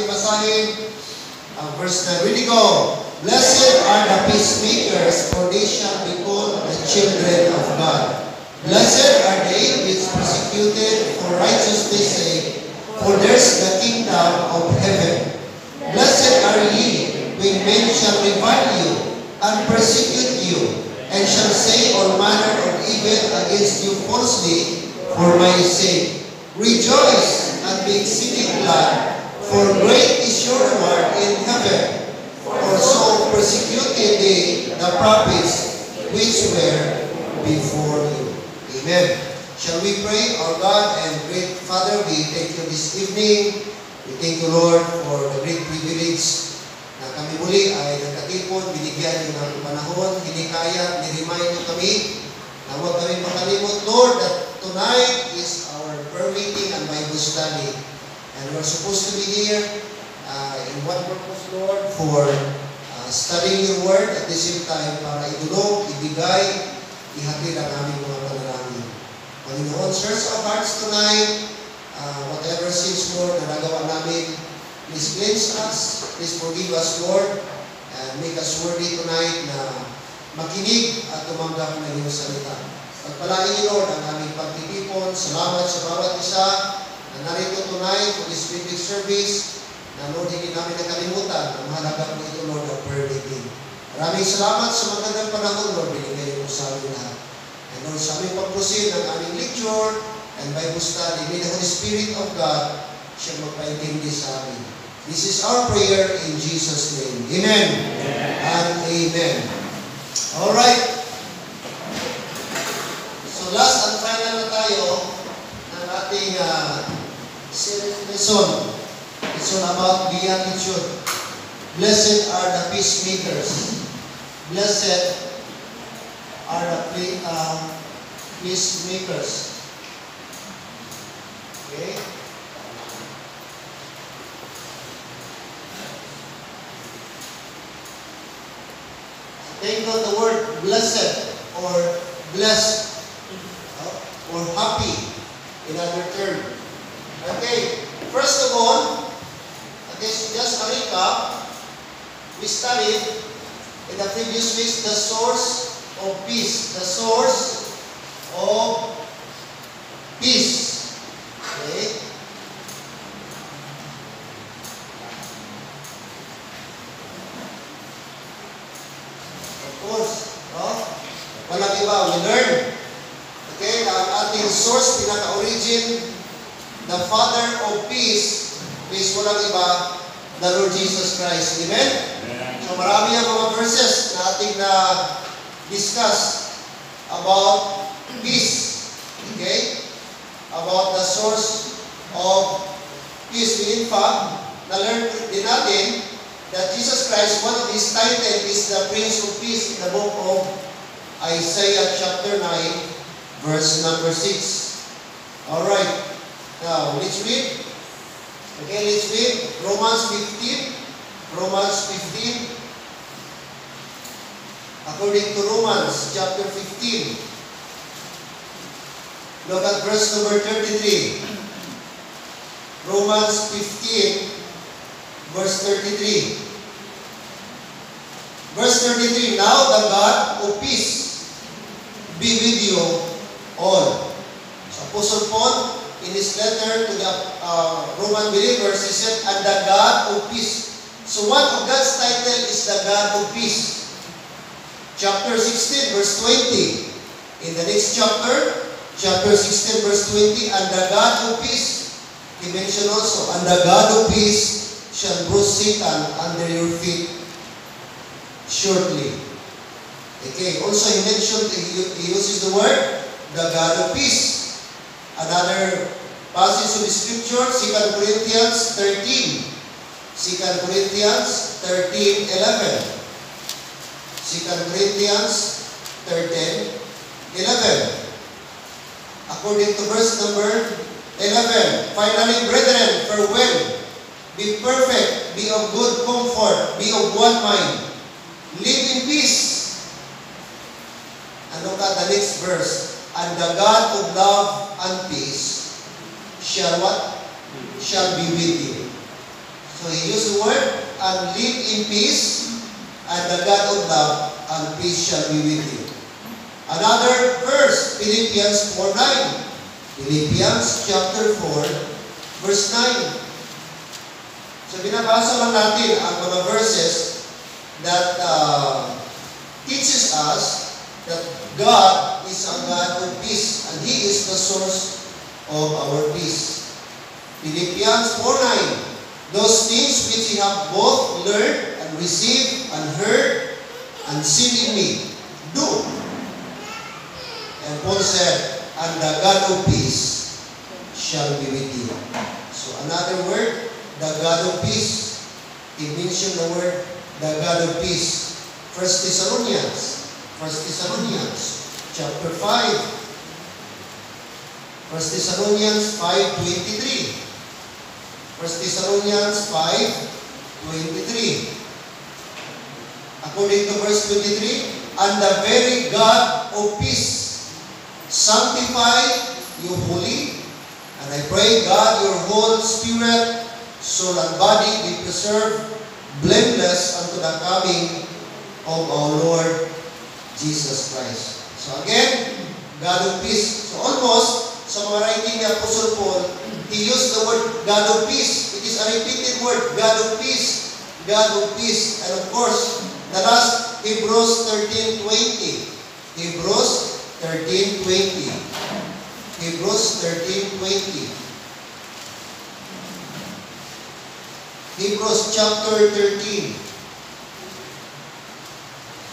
ating basahin ang verse 9. Ready, go! Blessed are the peacemakers, for they shall be called the children of God. Blessed are they which persecuted for righteousness' sake, for theirs the kingdom of heaven. Blessed are ye when men shall revile you and persecute you, and shall say all manner of evil against you falsely for my sake. Rejoice and be exceeding glad, for great is your reward in heaven. For so persecuted they the prophets which were before you. Amen. Shall we pray? Our God and great Father, we thank you this evening. We thank you, Lord, for the great privilege na kami muli ay nagkatipon, binigyan niyo ng panahon, hinikayat, niremind niyo kami na huwag kami makalimot, Lord, that tonight is our prayer meeting and Bible study. And we're supposed to be here in one purpose, Lord, for studying your word at the same time para idulog, ibigay, ihatid ang aming mga panalangin. Panginoon, search our hearts tonight. Whatever sins, Lord, na nagawa namin, please cleanse us. Please forgive us, Lord, and make us worthy tonight na makinig at tumanggap ng iyong salita. Pagpalain niyo, Lord, ang aming pagtitipon. Salamat sa bawat isa na narito tonight for this public service. Na, Lord, hindi namin nakalimutan ang mahalaga po ito, Lord, ang prayer meeting. Maraming salamat sa magandang panahon, Lord, binigay mo sa amin lahat. And Lord, sa aming pag-proceed ng aming lecture and Bible study, may the Holy Spirit of God siya magpaintindi sa amin. This is our prayer in Jesus' name. Amen. Amen. And amen. Alright. So last and final na tayo ng ating series lesson. It's all about beatitude. Blessed are the peacemakers. Blessed are the peacemakers. Okay? Take note the word blessed or blessed or happy in other term. Okay, first of all, just a recap, we studied in the previous weeks the source of peace. The source of peace. Okay? Of course, no? Walang iba, we learn. Okay, na ang ating source, pinaka-origin, the Father of peace, is walang iba, the Lord Jesus Christ. Amen? Amen. So marami ang mga verses na ating na-discuss about peace. Okay? About the source of peace. In fact, na-learn din natin that Jesus Christ, one of his titles is the Prince of Peace in the book of Isaiah chapter 9, verse number 6. Alright. Now, let's read. Okay, let's read Romans 15. Romans 15. According to Romans chapter 15. Look at verse number 33. Romans 15, verse 33. Verse 33, now the God of peace be with you all. So Apostle Paul, in his letter to the Roman believers, he said, and the God of peace. So one of God's title is the God of peace. Chapter 16, verse 20. In the next chapter, chapter 16, verse 20, and the God of peace, he mentioned also, and the God of peace shall bruise Satan under your feet shortly. Okay, also he mentioned, he uses the word, the God of peace. Another passage of the scripture, 2 Corinthians 13. 2 Corinthians 13:11. 2 Corinthians 13:11. According to verse number 11. Finally, brethren, farewell. Be perfect, be of good comfort, be of one mind. Live in peace. And look at the next verse. And the God of love and peace shall what? Shall be with you. So he used the word, and live in peace, and the God of love and peace shall be with you. Another verse, Philippians 4:9. Philippians chapter 4, verse 9. So binabasa lang natin ang mga verses that teaches us that God is a God of peace, and He is the source of our peace. Philippians 4:9. Those things which ye have both learned and received and heard and seen in me, do. And Paul said, and the God of peace shall be with you. So another word, the God of peace. He mentioned the word, the God of peace. 1 Thessalonians chapter 5. 1 Thessalonians 5:23. 1 Thessalonians 5:23. According to verse 23, and the very God of peace sanctify you wholly, and I pray God your whole spirit, soul, and body be preserved blameless unto the coming of our Lord Jesus Christ. So again, God of peace. So almost, sa mga writing ni Apostle Paul, he used the word God of peace. It is a repeated word, God of peace, God of peace. And of course, the last, Hebrews 13:20. Hebrews 13:20. Hebrews 13:20. Hebrews chapter 13.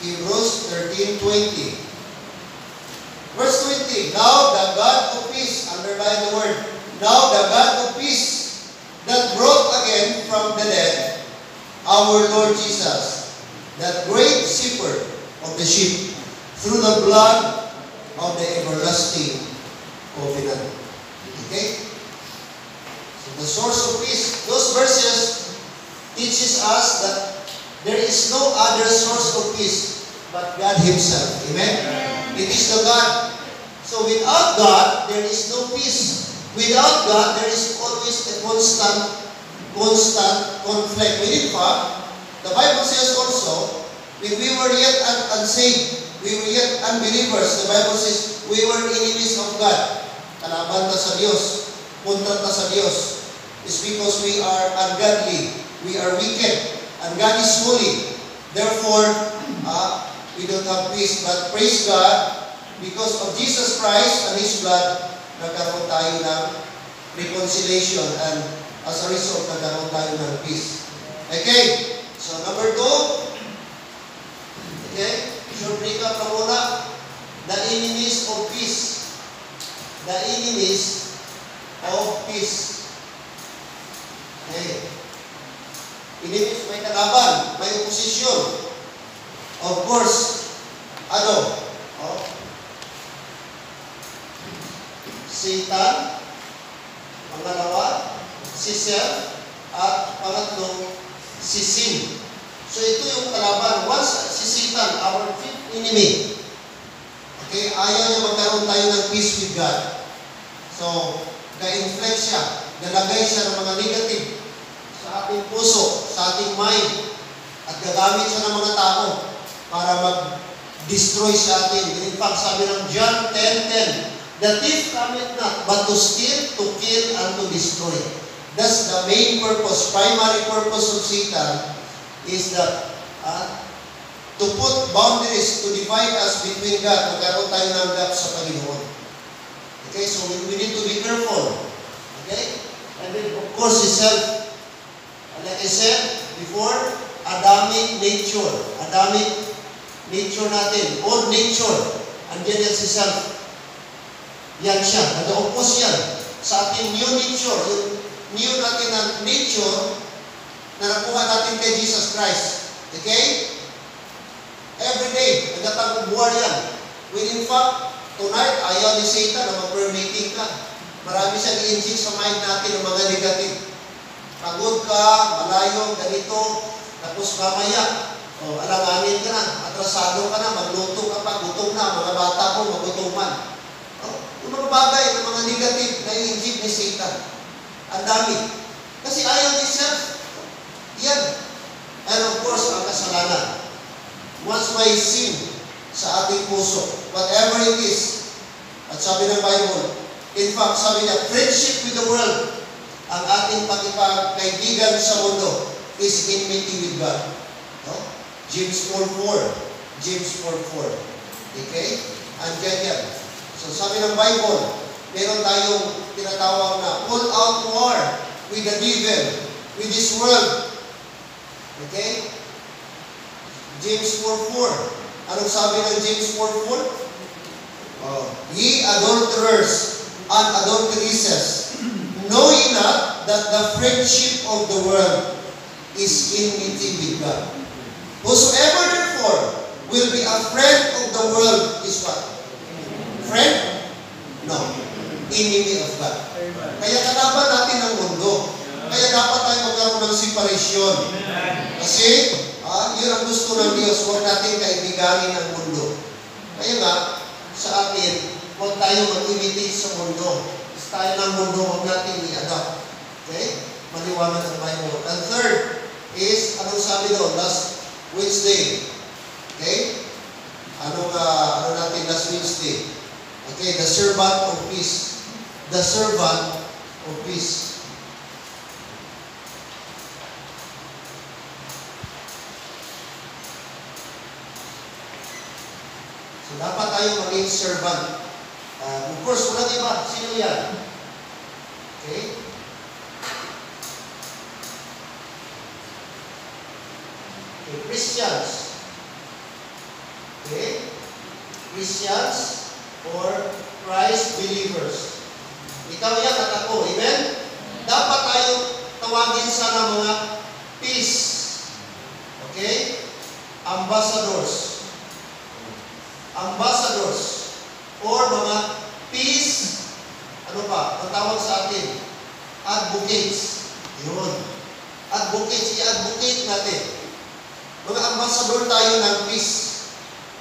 Hebrews 13:20. Verse 20. Now the God of peace, underline the word, now the God of peace that brought again from the dead our Lord Jesus, that great shepherd of the sheep, through the blood of the everlasting covenant. Okay? So the source of peace, those verses teaches us that there is no other source of peace but God Himself. Amen? It is the God. So without God, there is no peace. Without God, there is always a constant conflict. When in fact, the Bible says also, when we were yet unsaved, we were yet unbelievers, the Bible says, we were enemies of God. Kalaban ta sa Diyos, kontra ta sa Diyos. It's because we are ungodly, we are wicked, and God is holy. Therefore, we don't have peace. But praise God, because of Jesus Christ and His blood, nagkaroon tayo ng reconciliation, and as a result, nagkaroon tayo ng peace. Okay? So, number 2. Okay? Short recap na muna. The enemies of peace. The enemies of peace. Okay? Enemies, may kalaban, may opposition. Of course, Satan, pangalawa, si self, at pangatlo, si sin. So ito yung kalaban. Once si Satan, our fifth enemy, okay, ayaw niya magkaroon tayo ng peace with God. So, ga-inflect siya, galagay siya ng mga negative sa ating puso, sa ating mind, at gagamit siya ng mga tao para mag-destroy sa atin. In fact, sabi ng John 10:10, the thief cometh not, but to steal, to kill, and to destroy. That's the main purpose, primary purpose of Satan, is that to put boundaries, to divide us between God. Magkaroon tayo ng gap sa Panginoon. Okay, so we need to be careful. Okay? And then, of course, si self. Like I said before, Adamic nature. Adamic nature natin. Old nature. Andiyan yan si self. Yan siya. Nag-oppose yan sa ating new nature. Yung new natin na nature na nakuha natin kay Jesus Christ. Okay? Every day, nagtatagbubuhan yan. When in fact, tonight, ayaw ni Satan na mag-permitting ka. Marami siyang i-inject sa mind natin ng mga negative. Pagod ka, malayo, ganito, tapos mamaya, alanganin ka na, atrasado ka na, magluto ka pa, gutom na, mga bata ko, magutuman. Yung mga bagay, yung mga negative na i-inject ni Satan. Ang dami. Kasi ayaw ni self. kasalanan. Once may sin sa ating puso, whatever it is. At sabi ng Bible, in fact, sabi niya, friendship with the world, ang ating pakipagkaibigan sa mundo is enmity with God. No? James 4:4. James 4:4. Okay? Andiyan yan. So sabi ng Bible, meron tayong tinatawag na all out war with the devil, with this world. Okay? James 4:4. Anong sabi ng James 4:4? Ye adulterers and adulteresses, know ye not that the friendship of the world is enmity with God? Whosoever therefore will be a friend of the world is what? Friend? No. Enemy of God. Kaya kalaban natin ang mundo. Kaya dapat tayo magkaroon ng separation. Kasi, yun ang gusto ng Diyos. Huwag natin kaibiganin ang mundo. Kaya nga, sa atin, huwag tayo mag-imitate sa mundo. Style ng mundo, huwag natin i-adapt. Okay? Maliwanag ang Bible. And third is, anong sabi doon? Last Wednesday. Okay? Ano natin last Wednesday? Okay, the servant of peace. The servant of peace. So, dapat tayo maging servant. Of course, walang iba. Sino yan? Okay? Okay, Christians. Okay? Christians or Christ believers. Ikaw yan at ako. Amen? Dapat tayo tawagin sana mga peace. Okay? Ambassadors. Ambassadors. Or mga peace, ano pa, ang tawag sa atin? Advocates. Yun. Advocates, i-advocate natin. Mga ambassador tayo ng peace.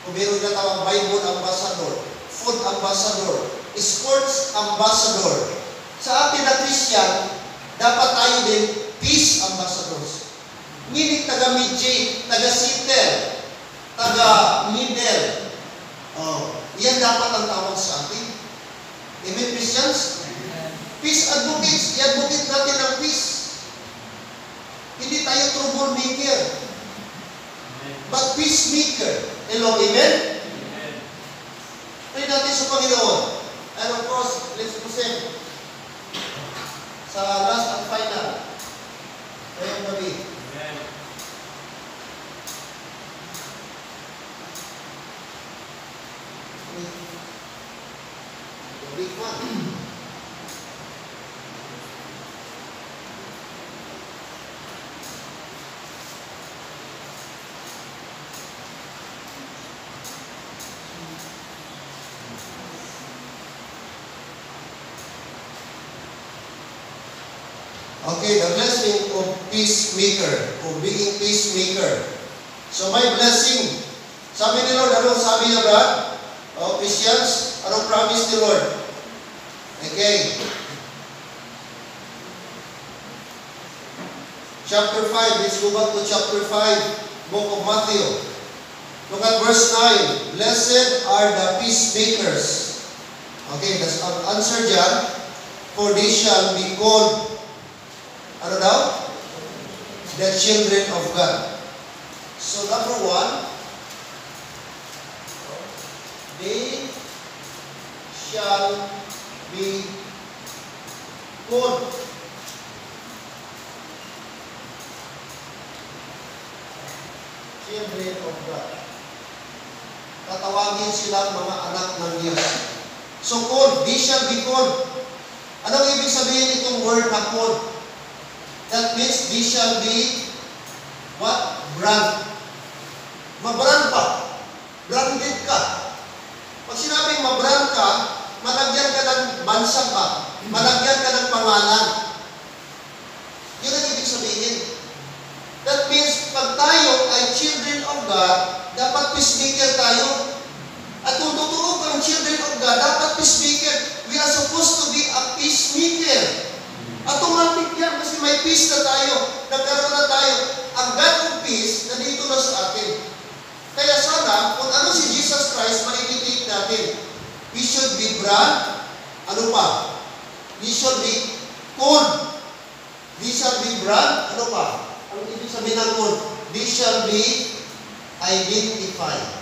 Kung meron na tawag Bible ambassador, food ambassador, sports ambassador. Sa atin na Christian, dapat tayo din peace ambassadors. Meaning taga-mediate, taga-settle, taga-middle. Yan dapat ang tawag sa atin. Amen, Christians? Peace advocates. I-advocate natin ang peace. Hindi tayo troublemaker. But peacemaker. Hello, amen? Pray natin sa Panginoon. And of course, let's proceed sa last and final. Ngayong gabi. Amen. The big one. Okay, the blessing of peacemaker, of being peacemaker. So my blessing, sabi ni Lord, anong sabi niya, Brad? Christians, anong promise ni Lord? Okay. Chapter 5, let's go back to chapter 5, book of Matthew. Look at verse 9. Blessed are the peacemakers. Okay, that's an answer dyan. For they shall be called, ano daw? The children of God. So number 1, they shall be called children of God. Tatawagin silang mga anak ng Diyos. So called, they shall be called. Anong ibig sabihin itong word na called? That means they shall be what? Brand. Mabrand pa. Branded ka. Pag sinabing mabrand ka, malagyan ka ng bansa ka. Malagyan ka ng pangalan. Yun ang ibig sabihin. That means, pag tayo ay children of God, dapat peacemaker tayo. At kung totoo kang children of God, dapat peacemaker. We are supposed to be a peacemaker. Automatic yan kasi may peace na tayo. Nagkaroon na tayo. Ang God of peace, nandito na sa atin. Kung ano si Jesus Christ, ma-imitate natin. We should be brand, ano pa? We should be code. We shall be brand, ano pa? Ang ibig sabihin ng code? We shall be identified.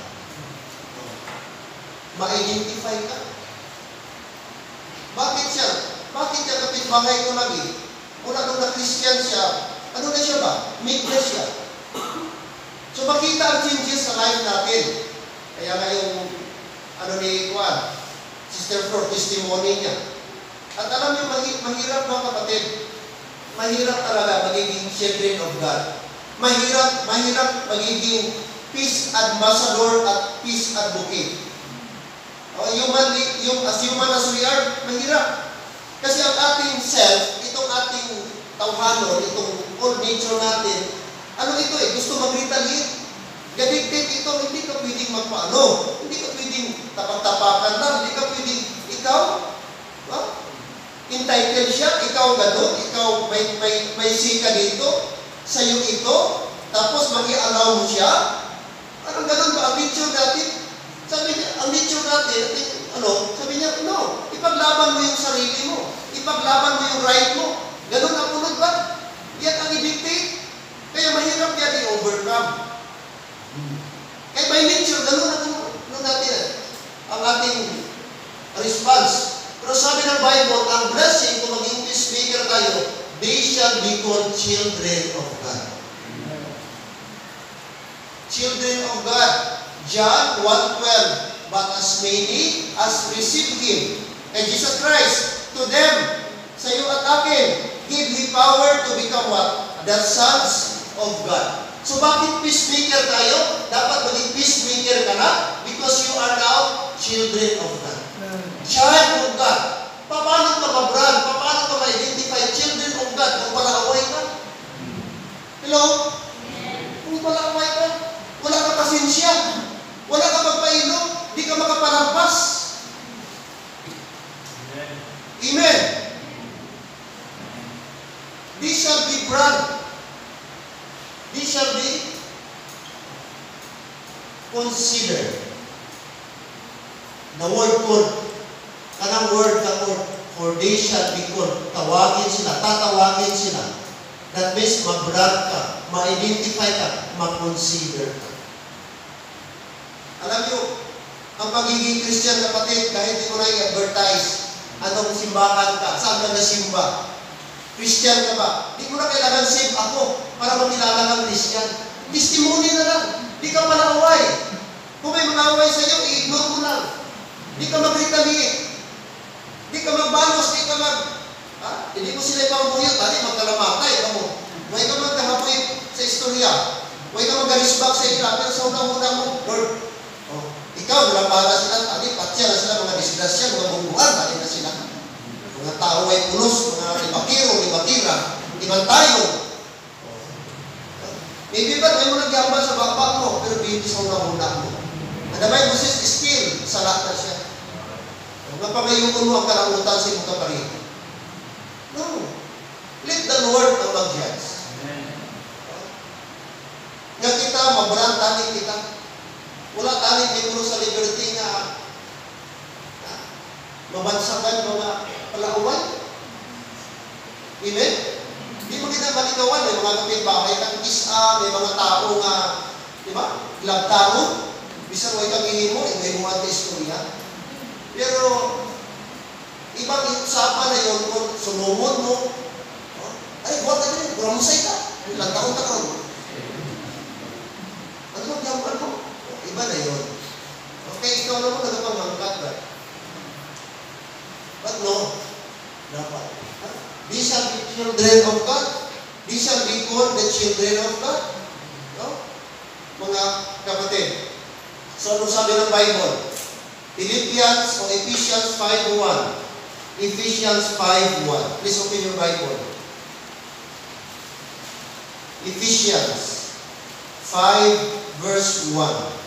Ma-identify ka. Bakit siya? Bakit siya kapitbahay ko lagi? Mula nung na-Christian siya, ano na siya ba? Meekness siya. So makita ang changes sa life natin. Kaya nga yung, ano ni Juan, Sister Flor, testimony niya. At alam niyo, mahirap mga kapatid. Mahirap talaga magiging children of God. Mahirap magiging peace ambassador at peace advocate. As human as we are, mahirap. Kasi ang ating self, itong ating tawhanon, itong old nature natin, ano ito gusto mag-retaliate. Gadiktit ito, hindi ka pwedeng magpaano. Hindi ka pwedeng tapak-tapakan lang. Hindi ka pwedeng, ikaw, entitled siya, ikaw gano'n, ikaw may sika dito, sa'yo ito, tapos mag-i-allow mo siya. Parang gano'n ba ang nature natin? Sabi niya, ang nature natin, sabi niya, no, ipaglaban mo yung sarili mo. Ipaglaban mo yung right mo. Gano'n ang punod ba? Yan ang i-dictate. Kaya mahirap yan i-overcome. Kaya by nature, gano'n ang natin, ang ating response. Pero sabi ng Bible, ang blessing, kung maging peacemaker tayo, they shall be called children of God. Children of God. John 1:12, but as many as received Him, and Jesus Christ, to them, sa iyo at akin, give He power to become what? The sons of God. So bakit peacemaker tayo? Dapat maging peacemaker ka na because you are now children of God. Child of God. Paano ka ma-brand? Paano ka ma-identify children of God kung pala-away ka? Hello? Kung pala-away ka, wala ka pasensya. Wala ka magpainom, di ka makapalampas. Amen. These shall be brand. These shall be considered. The word called, kanang word na called, for they shall be called. Tawagin sila, tatawagin sila. That means mag-brand ka, ma-identify ka, ma-consider ka. Alam niyo, ang pagiging Christian, kapatid, kahit di ko na i-advertise, anong simbahan ka, saan ka nasimba? Christian ka ba? Di ko na kailangan save ako para makilala kang Christian. Testimony na lang. Di ka malaway. Kung may manaway sa iyo, i-ignore mo lang. Di ka mag-retaliate. Di ka magbalos, di ka hindi mo sila ipamuyot, magkalamatay. Huwag ka magkahapoy sa istorya. Huwag ka mag-garisbak sa ila, pero sa unang-unang mo, Lord, ikaw, nalambara sila, patsya na sila, mga disgrasya, mga bungguhan, na sila. Mga tao ay pulos, mga libakiro, libakira, ibang tayo. Maybe ba, may mo nagyambal sa bakbak mo, pero hindi sa unang-unang mo. Adamay mo siya, still, salat na siya. Napangayungon mo ang kalangutan sa imong kapalit. No. Let the Lord ang mag-judge. Nga kita, mabrand tanin kita. Wala tanin libro sa liberty nga mabansakan mga palauan. Amen? Hindi mo kita malikawan. May mga kapitbahay kang isa, may mga tao nga, di ba? Lagtaro. Bisa mo ikang ihimo, may mga istorya. Pero, ibang usapan na yun, kung sunumod mo, ay, buwan ka din, gramusay ka. Ilang taon. Ano magyaman mo? Iba na yun. Okay, ikaw naman nagpangangkat ba? But no, dapat. These shall be children of God. These shall be called the children of God. No? Mga kapatid. So, ano sabi ng Bible? Philippians o Ephesians 5:1. Ephesians 5:1. Please open your Bible. Ephesians 5 verse 1.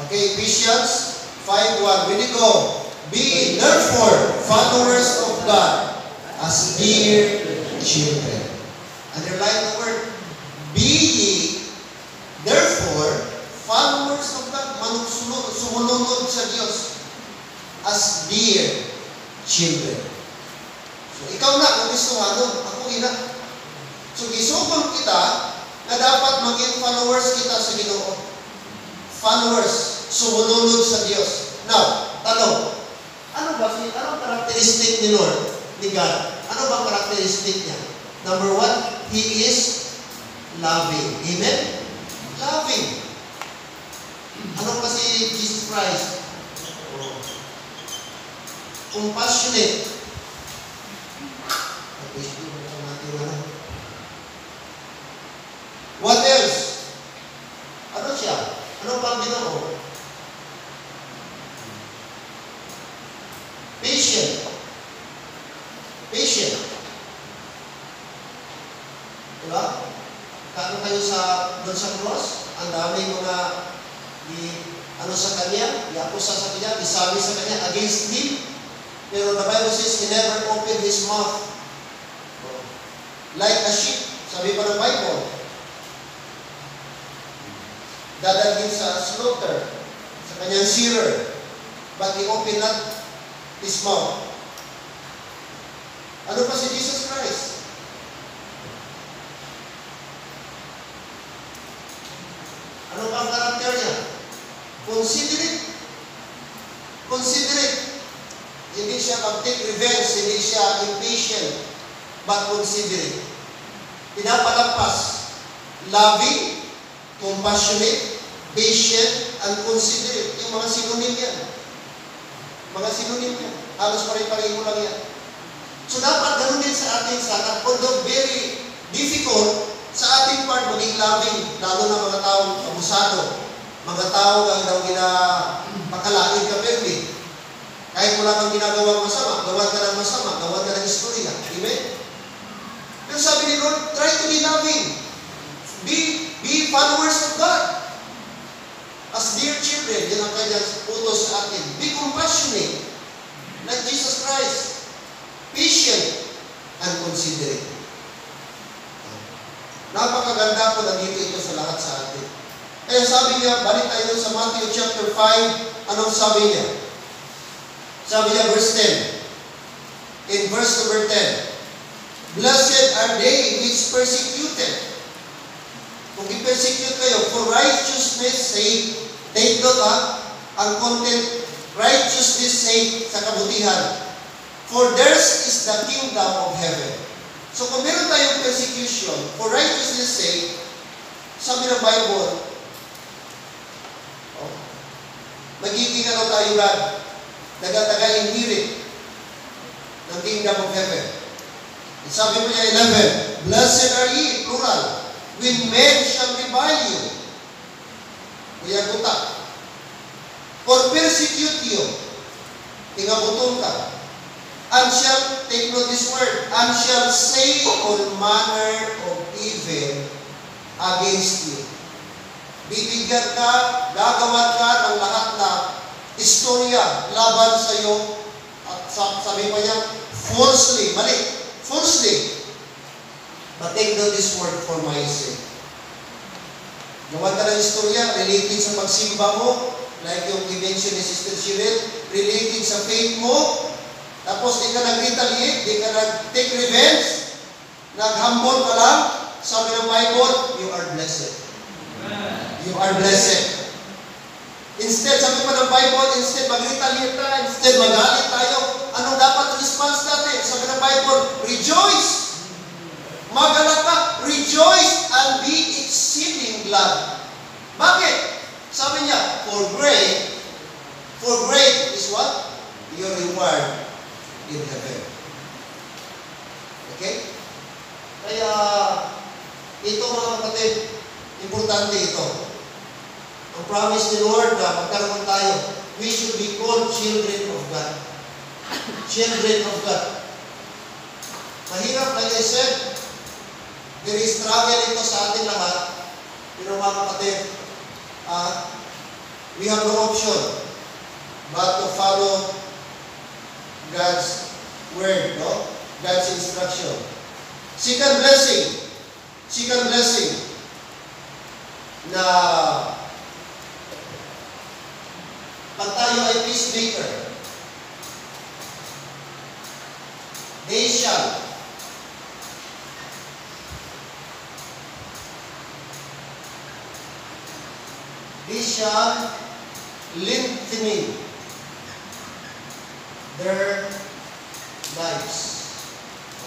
Okay, Ephesians 5:1. When you go, be therefore followers of God as dear children. Underline the word, be ye therefore followers of God. Sumunod sa Diyos as dear children. So, ikaw na, kung gusto ako ina. So, gisugol kita na dapat maging followers kita sa Ginoo. Followers, sumunod sa Diyos. Now, tanong, anong karakteristik ni Lord, ni God? Ano bang karakteristik niya? Number 1, He is loving. Amen? Loving. Ano kasi Jesus Christ? Compassionate. What else? Ano siya? Ano bang Ginoo? Patient. Patient. Diba? Kano kayo doon sa cross? Ang dami mga sa kanya, iakusa sa kanya, isabi sa kanya against him. Pero the Bible says he never opened his mouth. Like a sheep, sabi pa ng Bible. Dadalhin sa slaughter, sa kanyang shearer. But he opened not his mouth. Ano pa si Jesus Christ? Ano pa ang karakter niya? Considerate. Considerate. Hindi siya mag-take revenge, hindi siya impatient, but considerate. Pinapalampas. Loving, compassionate, patient, and considerate. Yung mga synonym yan. Mga synonym yan. Halos pare-pareho lang yan. So dapat ganun din sa ating sana. Although very difficult, sa ating part maging loving, lalo na mga taong abusado, mga tao ang daw pakalain ka permit. Kahit wala kang ginagawang masama, gawan ka ng masama, gawan ka ng istorya. Amen? Pero sabi ni Lord, try to be loving. Be followers of God. As dear children, yan ang kanyang utos sa atin. Be compassionate, like Jesus Christ. Patient and considerate. Napakaganda po nandito ito sa lahat sa atin. Kaya sabi niya, balik tayo sa Matthew chapter 5, anong sabi niya? Sabi niya, verse 10. In verse number 10, blessed are they which persecuted. Kung i-persecute kayo, for righteousness sake, take note ang content, righteousness sake sa kabutihan. For theirs is the kingdom of heaven. So kung meron tayong persecution, for righteousness sake, sabi ng Bible, magiging ano tayo God, daga-daga inherit ng kingdom of heaven. At sabi mo niya 11, blessed are ye, plural, when men shall revile you. Kuya guta. Or persecute you. Tingabutong ka. And shall, take note this word, and shall say all manner of evil against you. Bibigyan ka, gagawan ka ng lahat na istorya laban sa iyo. At sabi pa niya, falsely, mali, falsely. But take note this word for my sake. Gawan ka ng istorya related sa pagsimba mo, like yung i-mention ni Sister Cheryl, related sa faith mo. Tapos di ka nag-retaliate, di ka nag-take revenge, nag-humble ka lang, sabi ng Bible, you are blessed. You are blessed. Instead, sabi pa ng Bible, instead mag-retaliate tayo, instead magalit tayo, anong dapat response natin? Sabi ng Bible, rejoice. Magalak ka, rejoice and be exceeding glad. Bakit? Sabi niya, for great is what? Your reward in heaven. Okay? Kaya, ito mga kapatid, importante ito. Ang promise ni Lord na magkaroon tayo, we should be called children of God. Children of God. Mahirap, like I said, there is struggle ito sa ating lahat. Pero mga kapatid, we have no option but to follow God's word, no? God's instruction. Second blessing na pag tayo ay peacemaker, they shall lengthening their lives.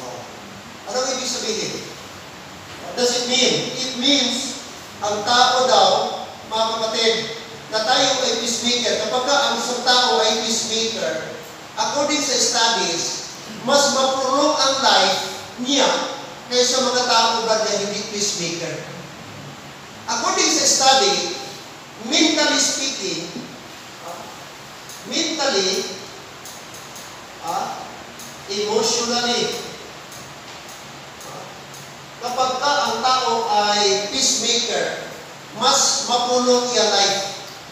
Oh. Anong ibig sabihin? What does it mean? It means, ang tao daw, mga kapatid, na tayo ay peacemaker. Kapag ang isang tao ay peacemaker, according sa studies, mas maprolong ang life niya kaysa mga tao ba na hindi peacemaker. According sa study, mentally speaking, emotionally, kapag ang tao ay peacemaker, mas mapulong iya life.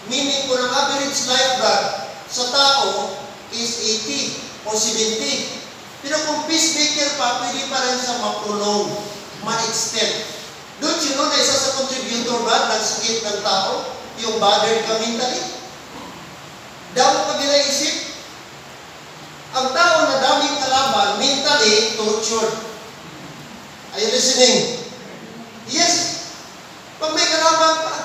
Meaning, kung ang average life sa tao is 80 o 70. Pero kung peacemaker pa, pwede pa rin sa mapulong, ma-extend. Don't you know na isa sa contributor ba ng sakit ng tao? Yung bothered ka mentally? Dapat pag inaisip, ang tao na daming kalaban, mentally tortured. Are you listening? Yes. Pag may kalaban pa,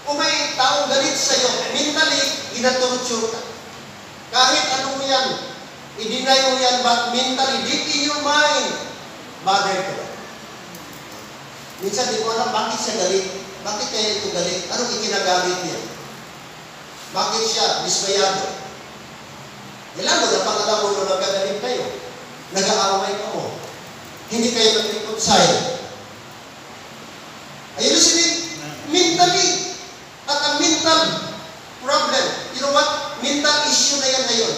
o may taong galit sa'yo, mentally, inatorture ka. Kahit ano mo yan, i-deny mo yan, but mentally, deep in your mind, bothered ka. Minsan, di ko alam, bakit siya galit? Bakit kaya ito galit? Anong ikinagalit niya? Bakit siya dismayado? Ilan mo na pang-alam mo na nagagalit kayo? Nag-aaway ka mo. Hindi kayo nag-reconcile. Are you listening? Mentally. At ang mental problem, you know what? Mental issue na yan ngayon.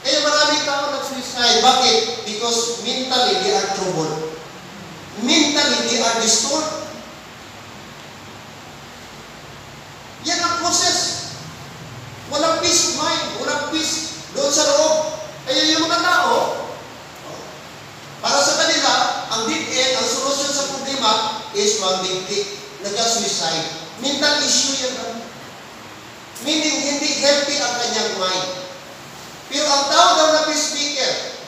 Kaya marami tao nag-suicide. Bakit? Because mentally they are troubled. Mentally they are distorted. Yan ang process. Walang peace of mind, walang peace doon sa loob. Kaya yung mga tao, para sa kanila, ang deep end, ang solusyon sa problema is mag-dictate, nag-suicide. Mental issue yan. Meaning, hindi healthy ang kanyang mind. Pero ang tao daw na peacemaker,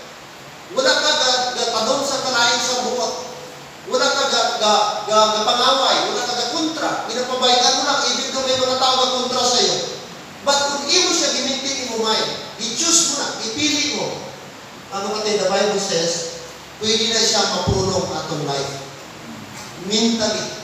wala ka gatanong sa kalain sa buot. Wala ka pangaway, wala ka kontra. Pinapabayaan mo lang, ibig na may mga tao na kontra sa'yo. But kung imo siya gimintin mo mind, i-choose mo na, ipili mo. Ano kapatid, the Bible says, pwede na siya mapulong atong life. Mentally.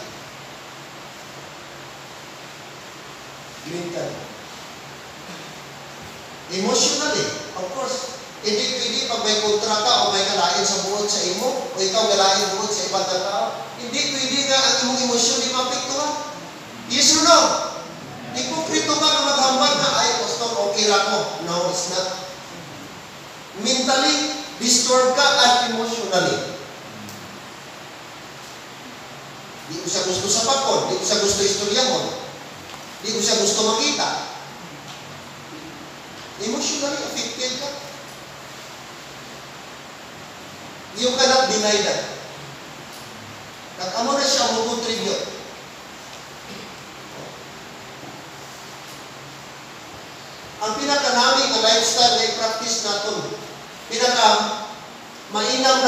Emotionally, of course. Hindi pwede pag may kontra ka o may kalain sa buod sa imo o ikaw galain buod sa ibang tao. Hindi pwede nga ang imong emosyon di mapektuhan. Yes or no? Ipokrito ka na maghambag na, ay, pastor, okay ra ko. No, it's not. Mentally, disturbed ka at emotionally. Di ko siya gusto sa pagkon, di ko siya gusto istoryahon, di ko siya gusto makita. Emotionally affected ka. You cannot deny that. Amo na siya mo contribute. Ang pinaka-naming na lifestyle na i-practice natin, pinaka-mainam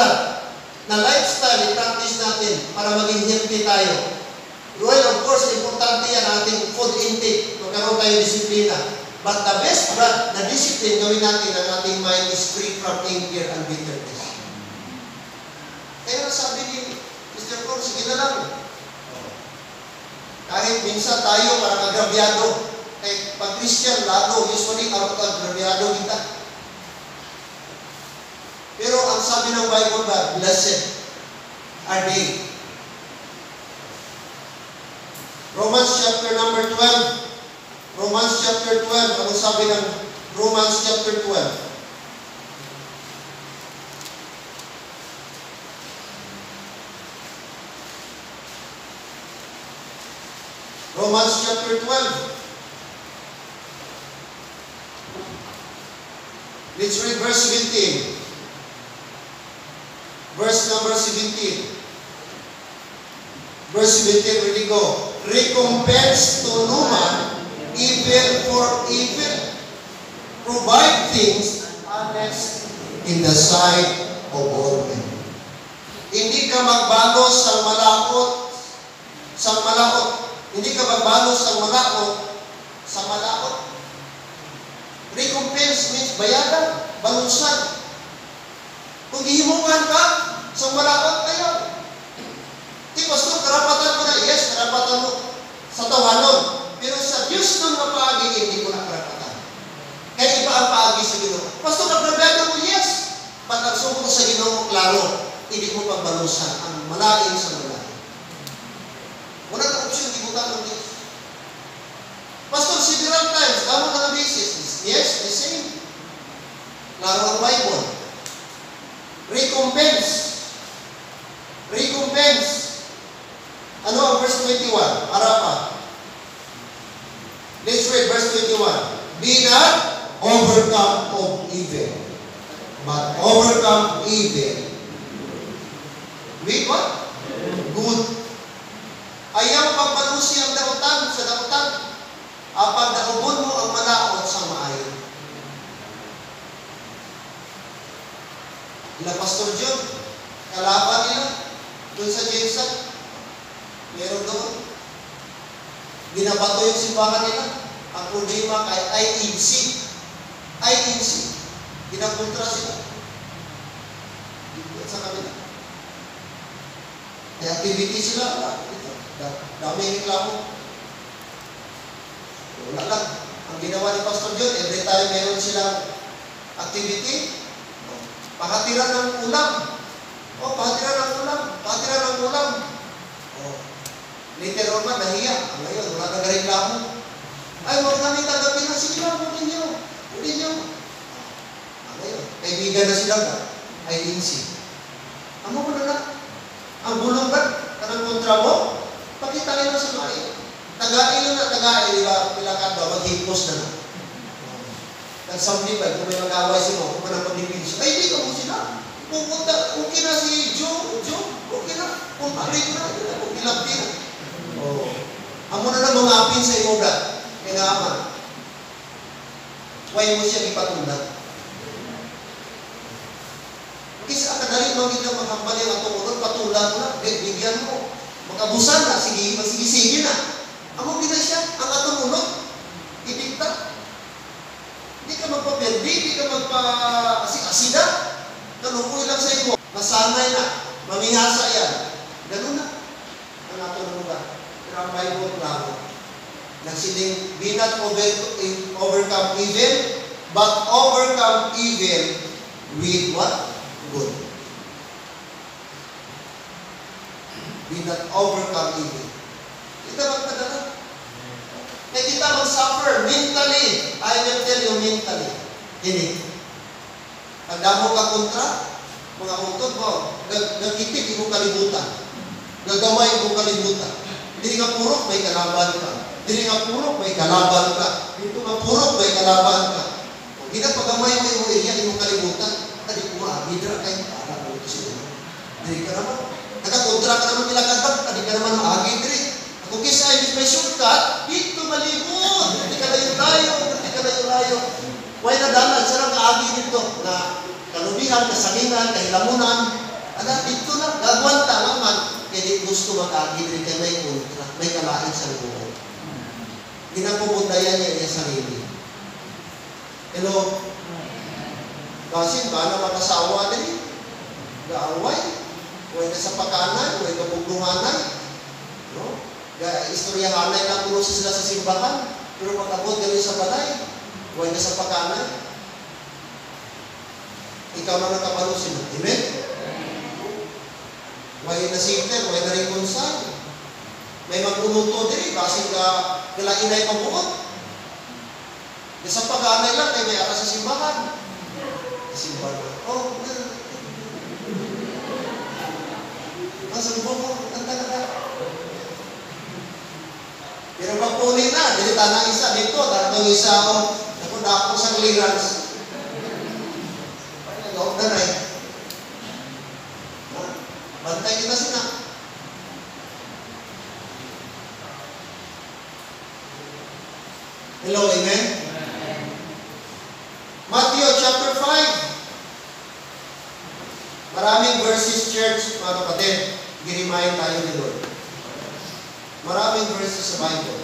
na lifestyle i-practice natin para maging healthy tayo. Well, of course, importante yan ating food intake, magkaroon tayo disiplina. But the best na discipline gawin natin ang ating mind is free from anger and bitterness. Kaya sabi ni Mr. Paul, sige na lang. Kahit minsan tayo parang agrabyado. Kahit pag Christian, lalo, usually agrabyado kita. Pero ang sabi ng Bible ba, blessed are they. Romans chapter number 12. Romans chapter 12. Ano sabi ng Romans chapter 12? Romans chapter 12. Let's read verse 17. Verse number 17. Verse 17, ready go. Recompense to no man evil for evil. Provide things honest in the sight of all men. Hindi ka magbago sa malakot. Hindi ka magbago sa malakot. Recompense means bayadan, balusan. Kung gihimukan ka sa malakot kayo. Di pastor, karapatan ko na. Yes, karapatan mo sa tawanon. Pero sa Diyos nung napaagi, hindi ko na karapatan. Kaya iba ang paagi sa Ginoo. Pastor, nagbabago mo? Yes. Pag nagsumpo sa Ginoo, klaro, hindi mo pagbalusan ang malain sa malain. Wala na option, di buta ng Diyos. Pastor, several times, tama na ang basis. Yes, the same. Klaro ang Bible. Recompense. Ano ang verse 21? Arapa. Let's read verse 21. Be not overcome of evil, but overcome evil with what? Good. Ayaw pagbalusi ang dautan sa dautan. Apag naubon mo ang malaot sa maayo. Ila Pastor John, kalaban nila doon sa Jensen. Meron doon. Binabato yung simbahan nila. Ang problema kay INC. Ginakontra sila. Dito sa kanila. May activity sila. Daming reklamo. Wala lang. Ang ginawa ni Pastor John, every time meron silang activity, pahatiran ng ulam. Pahatiran ng ulam. Later on man, nahiya. Ngayon, wala nang reklamo. Ay, huwag namin tanggapin na. Sige lang, huwag ninyo. Ngayon, kaibigan na sila ka. Ay, insi. Amo mo na lang. Ang bulungan, kanang kontra mo, pakita nila sa mga tagain, nila ka maghipos na na. Nagsamlibay, kung may mag-away sila, kung may napag-ibig sila, ay, hindi ka mo sila. Pupunta, okay na si Joe, okay na. Kung pari ko na, kung ilabdi na. Amo na lang mga apin sa imoda. Kailangan. Huwag mo siya ipatulad. Kasi akadali magiging maghambali ang atong patulad mo na. Bigyan mo. Mag-abusan na. Sige na. Amo gina siya. Ang atong unod. Idikta. Hindi ka magpapirdi. Hindi ka magpa-asida. Kalukoy lang sa imo. Masanay na. Mamihasa yan. Ganun na. Ang atong lugar. Pero ang Bible klaro. Nagsiling, be not overcome evil, but overcome evil with what? Good. Be not overcome evil. Kita magpadala. Kaya kita mag-suffer mentally. I will tell you mentally. Hindi. Pag damo ka kontra, mga untod mo, nagkitip mo kalibutan. Gagamay mo kalibutan. Hindi ka purok, may kalaban ka. Hindi ka purok, may kalaban ka. Dito ka purok, may kalaban ka. Kung ginapagamay mo yung area, yung kalibutan, tadi ko maagidra kayo, para mo ito siya. Hindi ka naman. Nakakontra ka naman nila kadang, tadi ka naman maagidri. Kung kisa ay may shortcut, dito malibot. Hindi ka layo. Huwag na dalan, sarang kaagi dito na kalubihan, kasalingan, kahilamunan. Dito na, gagwanta naman. Kaya gusto mag-agidri kaya may kontra, may kalain sa buhay. Ginapubundayan niya sa sarili. Hello? Kasi ba na makasawa din? Gaaway? Huwag na sa pagkanay, huwag na pagduhanay. No? Istoryahanay lang puro sila sa simbahan, pero pag-abot galing sa balay, huwag na sa pagkanay. Ikaw na nakapalusin. Amen? Huwag na sinter, huwag na reconcile. May magpunuto din, kasi kailanginay pabuot. Sa pag-aanay lang, may aras sa simbahan. Simbahan. Ang mo, tanda. Pero pagpuli na, dili tanang isa dito, tatong isa ako, napunta ako sa clearance. Hello, amen? Matthew chapter 5. Maraming verses, church, mga kapatid. Girimayin tayo ni Lord. Maraming verses sa Bible.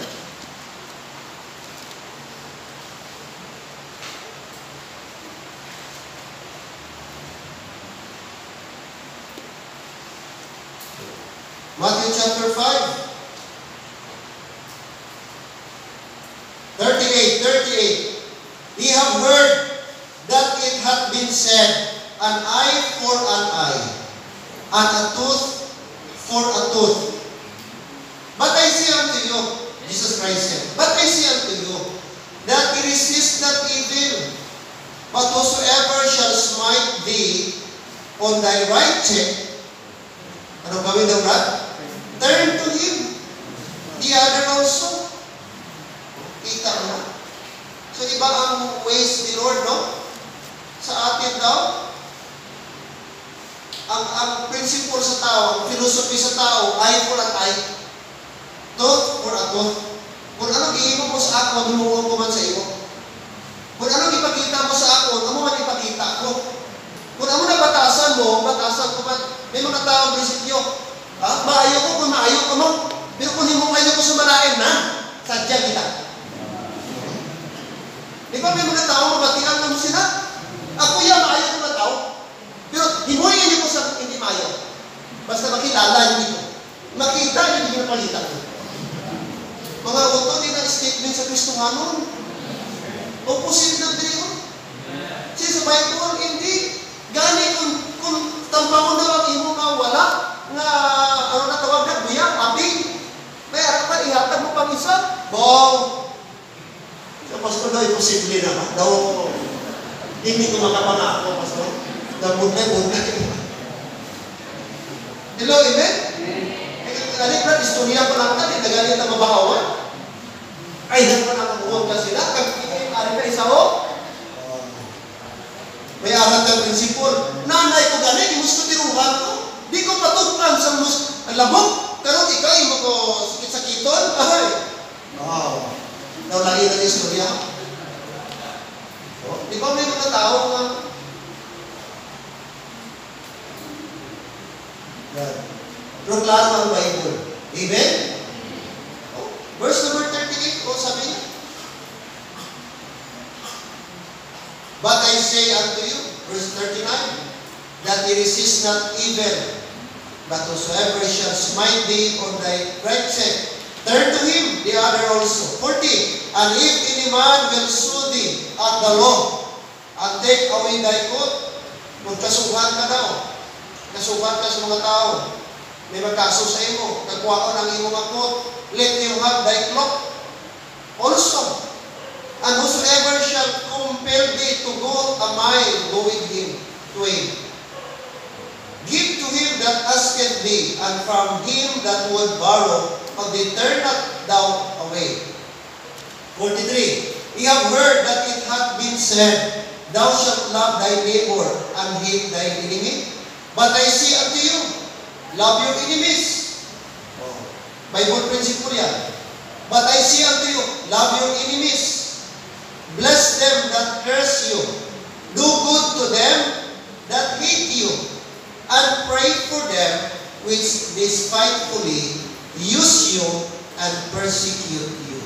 Matthew chapter 5. 38. Ye have heard that it hath been said, an eye for an eye, and a tooth for a tooth. But I say unto you, Jesus Christ said, but I say unto you, that ye resist not evil, but whosoever shall smite thee on thy right cheek, anong gawin daw, Brad? Turn to him the other also. Kita mo na? So, iba ang ways ni Lord, no? Sa atin daw, ang principle sa tao, ang philosophy sa tao, eye for an eye, tooth for a tooth. Kung anong iimo mo sa ako, lumuhon ko man sa iyo. Kung anong ipakita mo sa ako, ano man ipakita ko. Kung ano na batasan mo, batasan ko man. May mga taong prinsipyo. Maayo ko kung maayo ko mo. Pero kung hindi mo kayo ko sumalain na, sadya kita. Di ba may mga tao mabatian mo sila? Ako yan, maayo ko na tao. Pero himuyin niyo ko sa hindi maayo. Basta makilala niyo ito. Makita niyo hindi napalitan ko. Mga uto din ang statement sa Kristohanon. Opposite ng Diyo. Kasi sa Bible, hindi. Gani kung tampawon na ang imo nga wala, nga ano na tawag na, buya, api. May arap pa, ihatag mo pang isa. Bong! Sa pastor daw, imposible naman. Daw, hindi ko makapangako, pastor. Daw, bunay. Hello, amen? Kali na, istorya pa lang natin, nagalit na mabahawan. Ay, naman ang mabuhon ka sila. Kag-ari ka isa o? May aral kang prinsipol. Nanay ko gani, gusto tiruhan ko. Di ko patukan sa labog. Pero ikaw, imo ko sakit-sakiton. Ay! Wow. Daw lagi na istorya. Di ba may mga tao nga? Pero klaro ang Bible. Amen? Verse number 38, sabi niya. But I say unto you, verse 39, that ye resist not evil, but whosoever shall smite thee on thy right cheek, turn to him the other also. 40, and if any man will sue thee at the law, and take away thy coat, magkasuhan ka daw, kasuhan ka sa mga tao, may magkaso sa imo, kagwao ng imo nga coat, let him have thy cloak also. And whosoever shall compel thee to go a mile, go with him twain. Give to him that asketh thee, and from him that would borrow, and they turn not thou away. 43. Ye have heard that it hath been said, thou shalt love thy neighbor, and hate thy enemy. But I say unto you, love your enemies. Bible principle yan. But I say unto you, love your enemies. Bless them that curse you. Do good to them that hate you. And pray for them which despitefully use you and persecute you.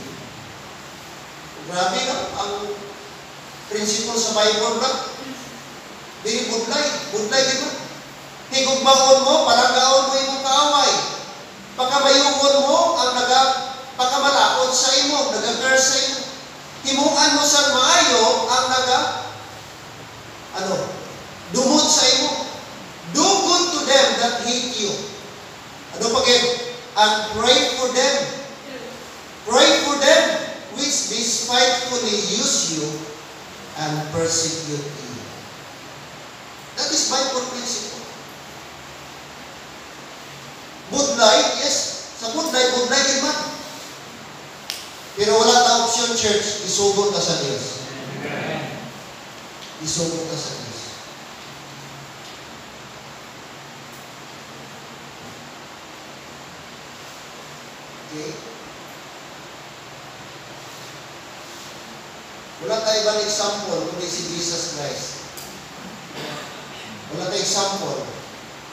Grabe na ang prinsipyo sa Bible na. Dili budlay. Budlay dito. Higugmaon mo, palagaon mo imong kaaway. Pagkabayugon mo ang pagkamalaot sa imo, nag-curse sa imo. Himuan mo sa maayo ang dumot sa imo. Do good to them that hate you. Ano pa again? And pray for them. Pray for them which despitefully use you and persecute you. That is Bible principle. Budlay, yes. Sa budlay din man. Pero wala na option, church, isugot ka sa Diyos. Isugot ka sa Diyos. Okay? Wala tayo ibang example kundi si Jesus Christ. Wala tayo example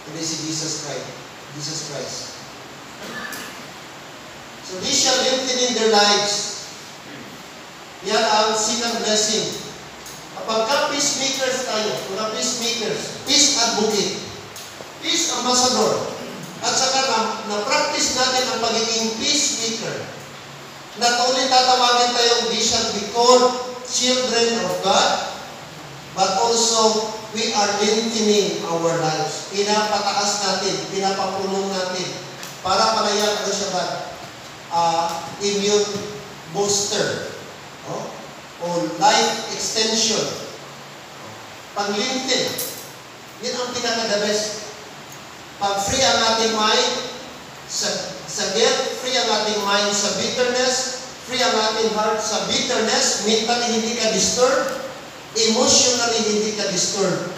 kundi si Jesus Christ. Jesus Christ. So they shall lengthen in their lives. Yan ang second blessing. Kapag ka-peacemakers tayo, mga peacemakers, peace advocate, peace ambassador, at saka na-practice natin ang pagiging peacemaker, not only tatawagin tayong we shall be called children of God, but also we are lengthening our lives. Pinapataas natin, pinapapulong natin, para palayang ano siya ba? Immune booster. O life extension. Pag-lengthen. Yan ang pinaka-the best. Pag-free ang ating mind sa guilt, free ang ating mind sa bitterness, free ang ating heart sa bitterness, mentally hindi ka disturbed, emotionally hindi ka disturbed.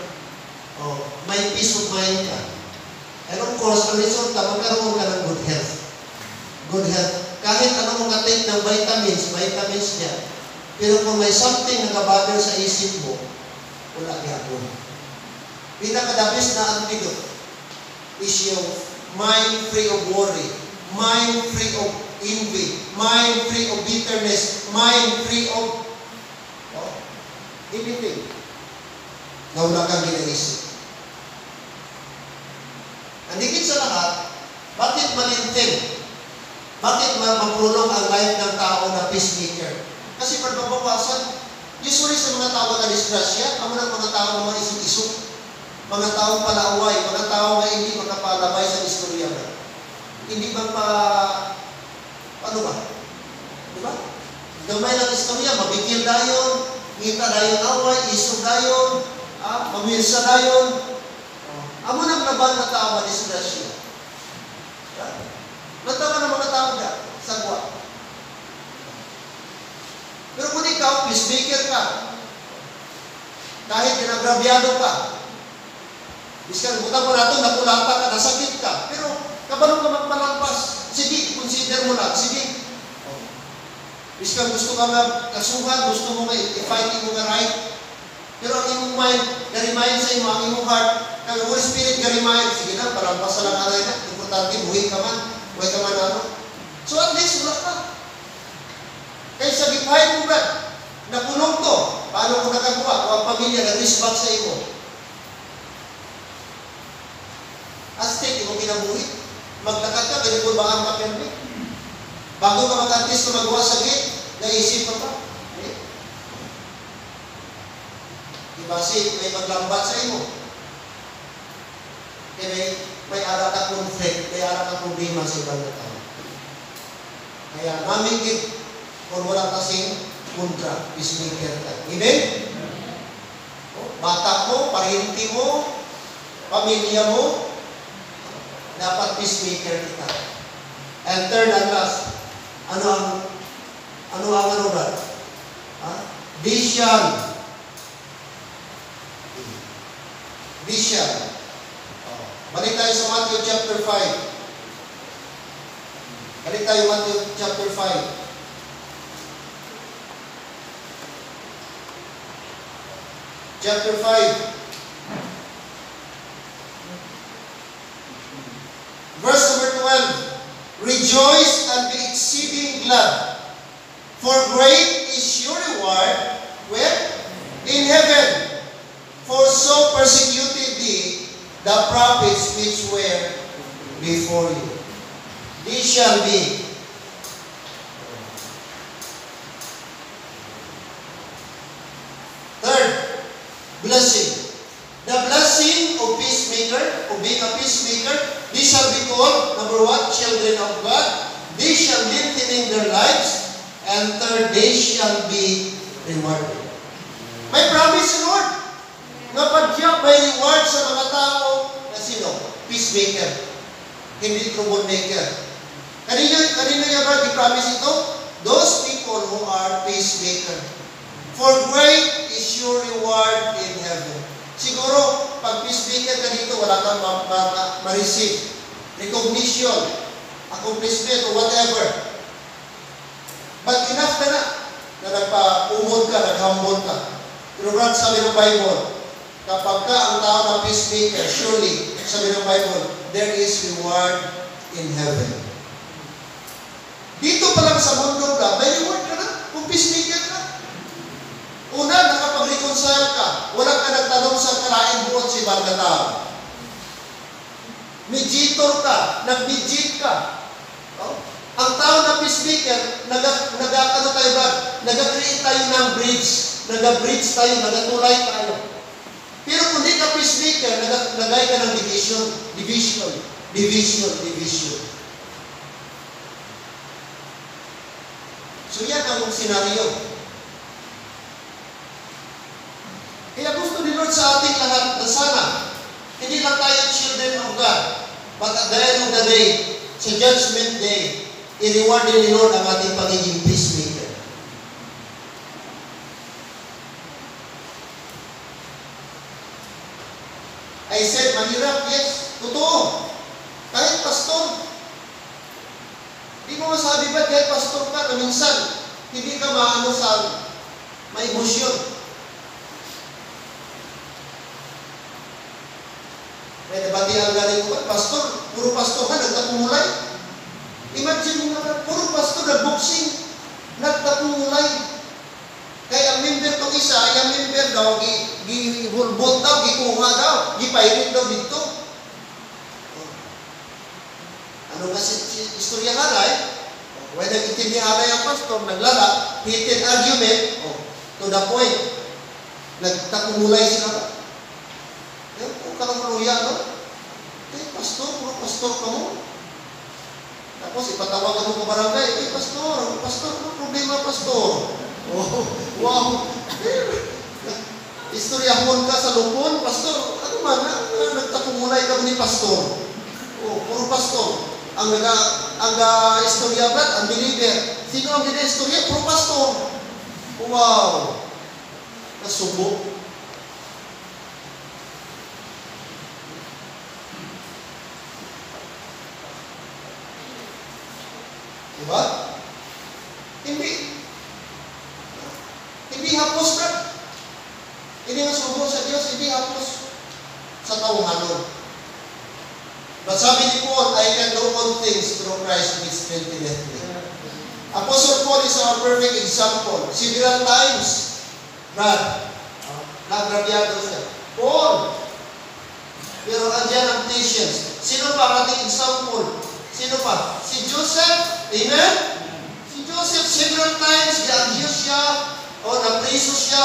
May peace of mind ka. And of course, ang result ka, magkaroon ka ng good health. Good health. Kahit ano mong ka-take ng vitamins niya. Pero kung may something na nagabother sa isip mo, wala gagawin. Pinakadabis na antidote is yung mind free of worry, mind free of envy, mind free of bitterness, mind free of anything na wala kang ginaisip. Ang higit sa lahat, bakit malintin? Bakit mapulong ang life ng tao na peacemaker? Kasi pagbabawasan, usually sa mga tao na disgrasya, ang mga tao na mga isip-isip, mga taong palaaway, mga tao na hindi makapalabay sa istorya ba? Hindi bang ano ba? Diba? Gamay ng istorya, mabigil dayon, ngita dayon away, isog dayon, mamilsa dayon. Amo nang laban na tao na disgrasya. Natawa ng mga tao na, sagwa. Pero kung ikaw, peacemaker ka, kahit ginagrabyado ka, biskan butang mo nato, napulata ka, nasakit ka, pero kabalo ka magpalampas, sige, consider mo lang, sige. Biskan gusto ka kasuhan, gusto mo i-fight mo nga right, pero ang imong mind, na-remind sa imo, ang imong heart, ang Holy Spirit na-remind, sige na, palampas na lang aray na, importante, buhay ka man ano. So at least, wala ka. Kaya sa gipahit mo, Brad, nakulong to. Paano ko nakagawa? Kung ang pamilya nag-respect sa imo. Aztec, imo kinabuhi. Maglakad ka, ganito ba ang kapelme? Bago ka mag-artist na magawa sa gate, naisip ka pa. Diba may maglambat sa imo. Kaya may ara ka conflict, may ara ka problema sa ibang tao. Kaya namigit kung wala kasing kontra, peacemaker ka. Amen? Bata mo, parinti mo, pamilya mo, dapat peacemaker kita. And third and last, ano ba? Vision. Balik tayo sa Matthew chapter 5. Balik tayo Matthew chapter 5. Chapter 5. Verse number 12. Rejoice and be exceeding glad, for great is your reward, where? In heaven. For so persecuted thee the prophets which were before you. These shall be third blessing. The blessing of peacemaker, of being a peacemaker, they shall be called, number one, children of God. They shall lengthen in their lives. And third, they shall be rewarded. May promise, Lord. Napadya may reward sa mga tao na sino? Peacemaker. Hindi troublemaker. Kanina niya ba i-promise ito? Those people who are peacemaker. For great is your reward in heaven. Siguro, pag peacemaker ka dito, wala kang ma-receive. Recognition, accomplishment, or whatever. But enough ka na nagpa-umod ka, humble ka. Pero Brad, sabi ng Bible, kapag ka ang tao na peacemaker, surely, sabi ng Bible, there is reward in heaven. Dito pa lang sa mundo, Brad, may reward ka na kung peacemaker ka. Una, nakapag-reconcile ka. Wala ka nagtanong sa kalaing buot sa ibang tao. Mediator ka, nag-mediate ka. Oh? Ang tao na peacemaker, nag-create tayo ng bridge. Nag-bridge tayo, nag-tulay tayo. Pero kung di ka peacemaker, nagay ka ng division. So yan ang senaryo. Kaya gusto ni Lord sa ating lahat na sana, hindi lang tayo children of God, but at the end of the day, sa judgment day, i-reward din ni Lord ang ating pagiging peacemaker. I said, mahirap, yes, totoo. Kahit pastor, di mo masabi ba, kahit pastor ka, na minsan, hindi ka maano sa may emosyon. May nabatihan galing ko, pastor, puro pastor ka, nagtapumulay. Imagine mo naman, puro pastor, nagboxing, nagtapumulay. Kaya ang member itong isa, yung member daw, gihulbot daw, gikuha daw, gipairit daw dito. Ano kasi istoryahan ay, when nag-intindihan na yung pastor, naglala, heated argument, to the point, nagtapumulay sila. Yan po, kalangluya, no? Pastor, puro pastor ka mo. Tapos, ipatawag mo ka barangay, pastor, ano problema, pastor? Oh, wow. Istoryahon ka sa lupon, pastor, ano man, nagtakumulay ka ni pastor. Oh, puro pastor. Ang istorya ba, ang believer. Sino ang gina-istorya? Puro pastor. Wow. Nasubo. Diba? Hindi hapos na. Hindi nga subo sa Diyos, hindi hapos sa tauhanon. But sabi ni Paul, I can do all things through Christ which strengtheneth me. Apostle Paul is our perfect example. Several times, nagrabyado siya. Paul! Pero andyan ang patience. Sino pa ang ating example? Sino pa? Si Joseph. Amen? Si Joseph, several times, na-abuse siya, o na-preso siya.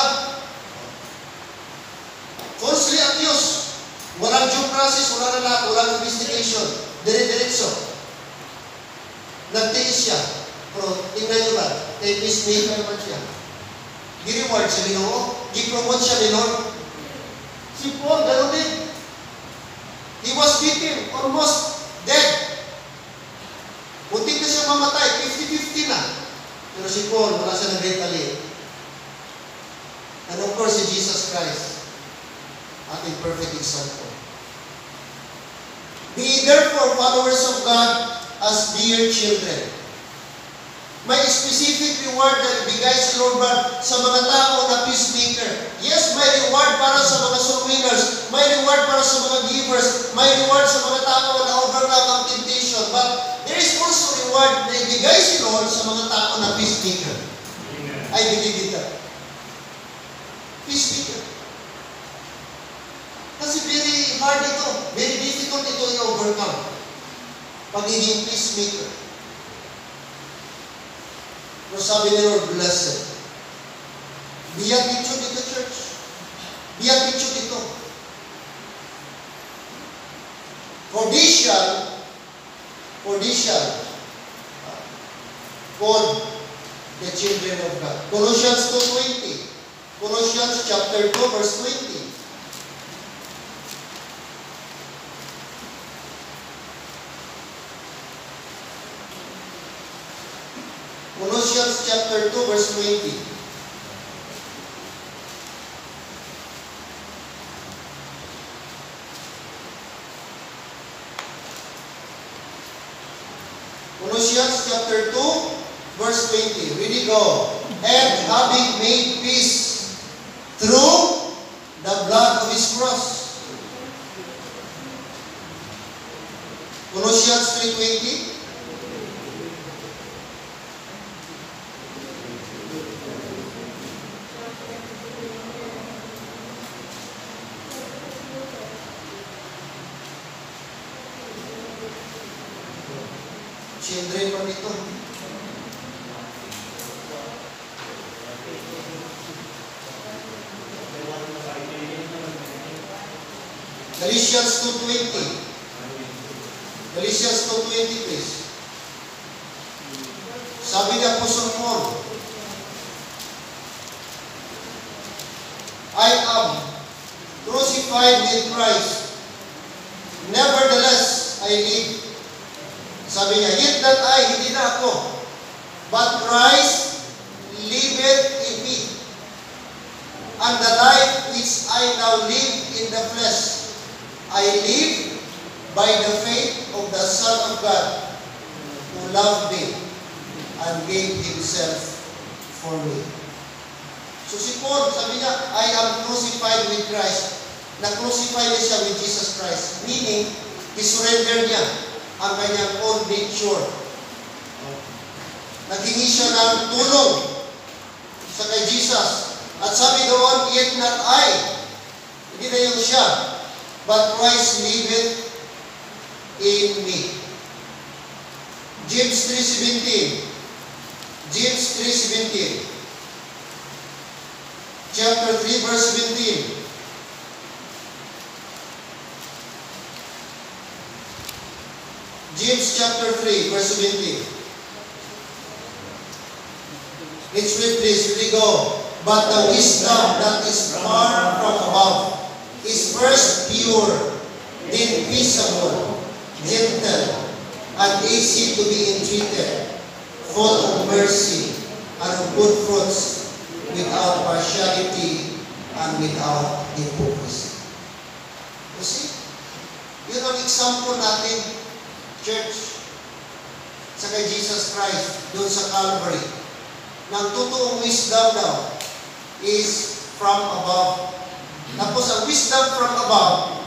Falsely accused. Walang due process, wala na lahat, walang investigation. Dire-diretso. Nagtiis siya. Pero, tingnan nyo ba? Kay peacemaker naman siya. Gi-reward siya ni Lord. Gi-promote siya ni Lord. Si Paul, gano'n din. He was beaten, almost dead. Muntik na siya mamatay, 50-50 na. Pero si Paul, wala siya nag-retaliate. And of course, si Jesus Christ, ating perfect example. Be therefore followers of God as dear children. May specific reward na ibigay si Lord sa mga tao na peacemaker. Yes, may reward para sa mga soul winners. May reward para sa mga givers. May reward sa mga tao na overcome ang temptation. But there is also reward na ibigay si Lord sa mga tao na peacemaker. I believe in that. Peacemaker. Kasi very hard ito. Very difficult ito i-overcome. Pagiging peacemaker. Pero sabi ni Lord, blessed. Beatitude ito, church. Beatitude ito. For this shall call the children of God. Colossians 2:20. Colossians chapter 2, verse 20. Colossians chapter 2, verse 20. Colossians chapter 2, verse 20. Ready, go. And having made peace through the blood of His cross. Colossians 3:20. Children pa dito. Galatians 2:20. Galatians 2:20, please. Sabi ni Apostle Paul, I am crucified with Christ. Nevertheless, I live. Sabi niya, yet not I, hindi na ako, but Christ liveth in me. And the life which I now live in the flesh, I live by the faith of the Son of God, who loved me and gave Himself for me. So si Paul, sabi niya, I am crucified with Christ. Na-crucify niya siya with Jesus Christ. Meaning, isurrender niya ang kanyang old nature. Naghingi siya ng tulong sa kay Jesus. At sabi doon, yet not I. Hindi na yung siya. But Christ liveth in me. James 3:17. James 3:17. Chapter 3, verse 17. James chapter 3, verse 17. Let's read this. Here we go. But the wisdom that is far from above is first pure, then peaceable, gentle, and easy to be entreated, full of mercy and of good fruits, without partiality and without hypocrisy. You see? Yun ang example natin, church, sa kay Jesus Christ, doon sa Calvary. Ng totoong wisdom daw is from above. Tapos ang wisdom from above,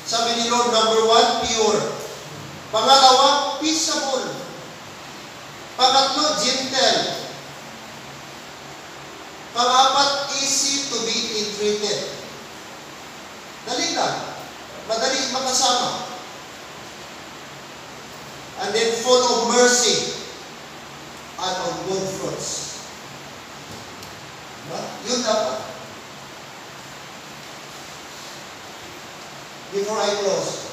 sabi ni Lord, number 1, pure. Pangalawa, peaceable. Pangatlo, gentle. Pangapat, easy to be entreated. Dali lang. Madali makasama. And then full of mercy and of good fruits. Diba? Yun dapat. Before I close,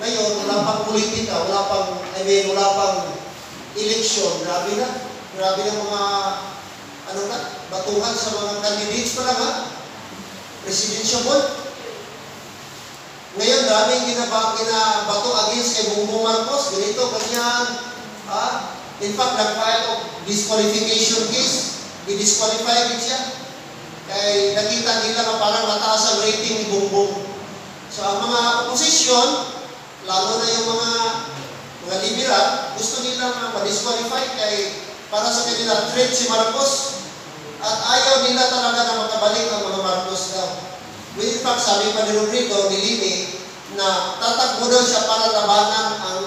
ngayon, wala pang politika, wala pang election. Grabe na. Grabe na mga, batuhan sa mga candidates pa lang, ha? Presidential. Ngayon, daming ginabato against kay Bongbong Marcos. Ganito, ganyan. In fact, nag-file of disqualification case. I-disqualify din siya. Kaya nakita nila na parang mataas ang rating ni Bongbong. So, ang mga opposition, lalo na yung mga liberal, gusto nilang ma-disqualify kay para sa kanila threat si Marcos. At ayaw nila talaga na makabalik ang mga Marcos daw. In fact, sabi pa ni Rodrigo, ni Lini, na tatakbo daw siya para labanan ang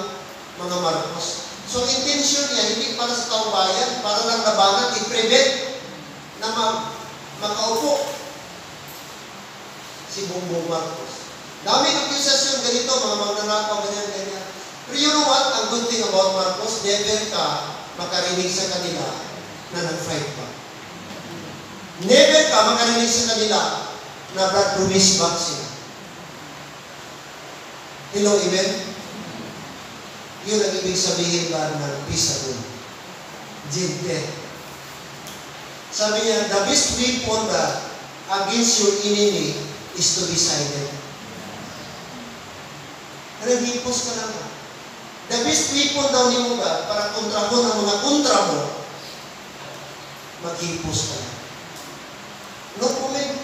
mga Marcos. So, intention niya, hindi para sa taong bayan, para lang labanan, i-prevent na makaupo si Bongbong Marcos. Daming accusation ganito, mga magnanakaw, ganyan. Pero you know what? Ang good thing about Marcos, never ka makarinig sa kanila na nag-fight pa. Never ka makarinig sa kanila na promise back sila. Hello, amen? Yun ang ibig sabihin ba ng peaceable. Gentle. Sabi niya, the best weapon against your enemy is to be silent. Naghihipos ka lang. The best weapon daw ni mo ba para kontrahon ang mga kontra mo, maghihipos ka lang. No comment.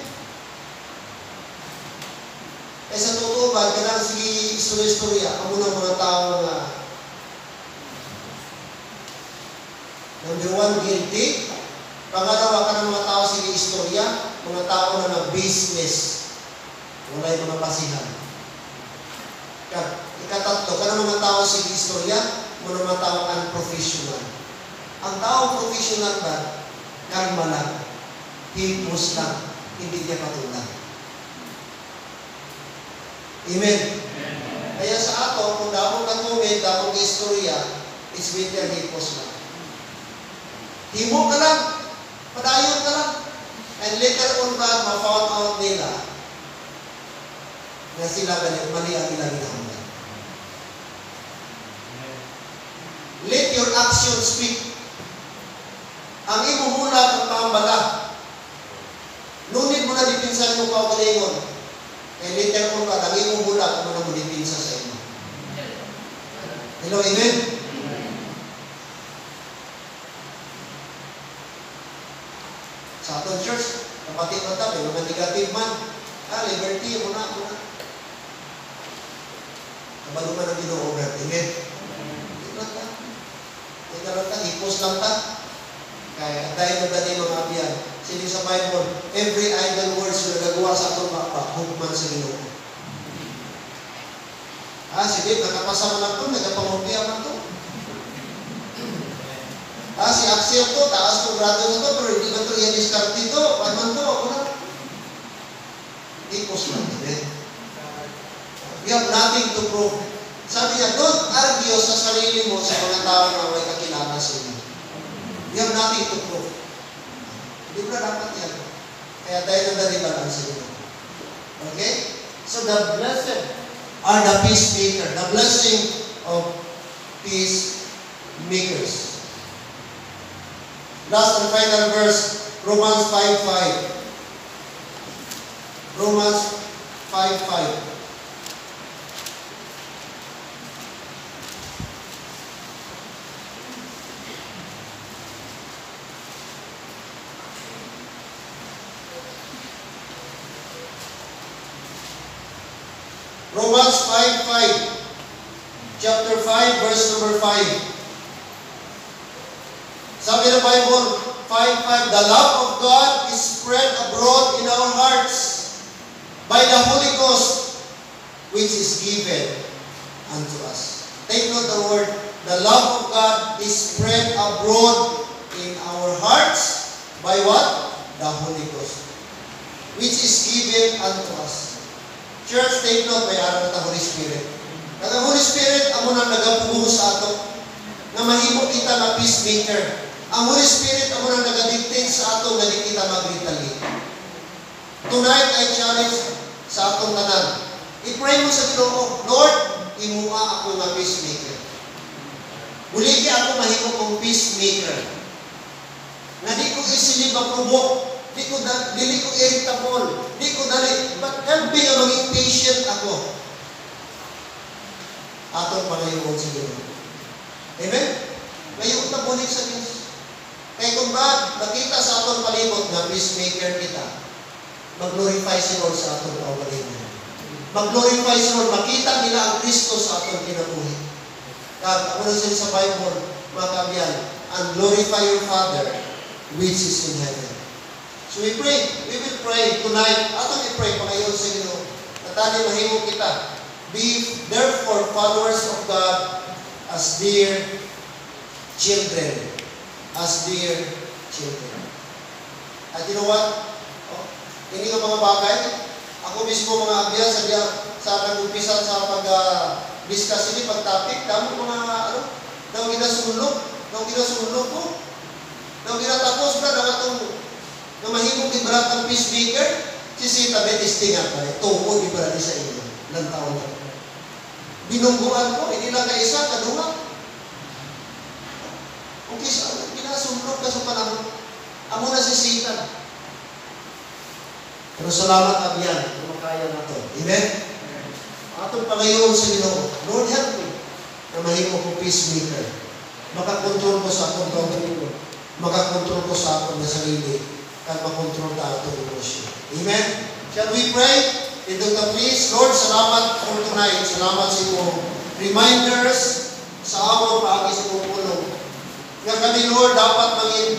Sa totoo ba, kailangan sige istorya-istorya, ang unang mga tao na number 1, guilty. Pangalawa ka ng mga tao sige istorya. mga tao na nag-business, wala yung mga basihan. Ikatatlo, ka mga tao sa istorya, mga tao unprofessional. Ang tao professional ba, kalma lang, hipos lang, hindi niya patulan. Amen. Kaya sa ato, kung damong katungin, damong istorya, it's better hipos lang. Himo ka lang, padayon ka lang. And later on ba, ma-found out nila na sila ganit, mali ang ilang ginahanggan. Let your action speak. Ang imuhula ang pambala. Ngunit mo na dipinsan mo pa galingon. Eh later on ba, ang imuhula kung mo dipinsa sa inyo. Hello, amen? Sa atong church, kapatid mo tabi, mga negative man. Liberty, muna. Kabalo man ang ginoo-over. Amen? Ikaroon ka, hipos lang ka. Kaya, dahil na dali mga abiyan, sili sa Bible, every idle words na nagagawa sa atong baka, hugman sa ginoo. Sige, nakapasa mo lang ito, nagapangumpiya man ito. Si Axel to, taas to, grado na to, pero hindi man ito i-discard dito. Pag man ito, ako na. Hipos lang, amen? We have nothing to prove. Sabi niya, don't argue sa sarili mo sa mga tao na may kakilala sa inyo. We have nothing to prove. Hindi mo na dapat yan. Kaya tayo na naribalan sa inyo. Okay? So the blessed are the peacemakers. The blessing of peacemakers. Last and final verse, Romans 5:5. Romans 5:5. Romans 5:5. Chapter 5, verse number 5. Sabi ng Bible, 5:5, the love of God is spread abroad in our hearts by the Holy Ghost, which is given unto us. Take note the word, the love of God is spread abroad in our hearts by what? The Holy Ghost, which is given unto us. Church, take note, may araw na Holy Spirit. Ang Holy Spirit, amo nang nagapubuho sa ato, na mahimo kita na peacemaker. Ang Holy Spirit, amo nang nagadictate sa ato, na di kita mag-retaliate. Tonight, I challenge sa atong tanan. I-pray mo sa Ginoo, Lord, imuha ako nga peacemaker. Buligi ako mahimo kong peacemaker. Na di ko isilib ang probok. Dili ko irritable. Di ko dali. But help me na maging patient ako. Atong pangayoon sa Ginoo. Amen? Ngayon na bulik sa Diyos. Kaya kung ba, nakita sa atong palibot na peacemaker kita, mag-glorify si Lord sa atong kaugalingan. Mag-glorify si Lord. Makita nila ang Kristo sa atong kinabuhi. Kaya, ako na sila sa Bible, mga kabiyan, and glorify your Father, which is in heaven. So we pray, we will pray tonight. Atong i-pray pa ngayon sa Ginoo. Natali mahimo kita. Be therefore followers of God as dear children. As dear children. At you know what? Hindi ka mga bagay. Ako mismo mga abya sa nag-umpisa sa pag-discuss ini, pag-topic, damo mga daw ginasulog ko. Daw ginatapos na itong na mahimong ibrat ang peacemaker, si Sita Betistingan pa rin. Tungo, ibrat sa inyo. Ilang taon na. Binungguan ko, hindi lang kaisa, kadunga. Kung kisa, ginasulog ka sa panahon. Amo na si Sita. Pero salamat abyan, kung makaya na ito. Amen? Atong pangayon sa Ginoo, Lord help me, na mahimo kong peacemaker. Makakontrol ko sa atong pagkakulo. Makakontrol ko sa atong na sarili. At makontrol na atong emosyon. Amen? Shall we pray? Ito na please. Lord, salamat for tonight. Salamat sa iyong reminders sa amon paagi sa iyong pulong. Nga kami, Lord, dapat maging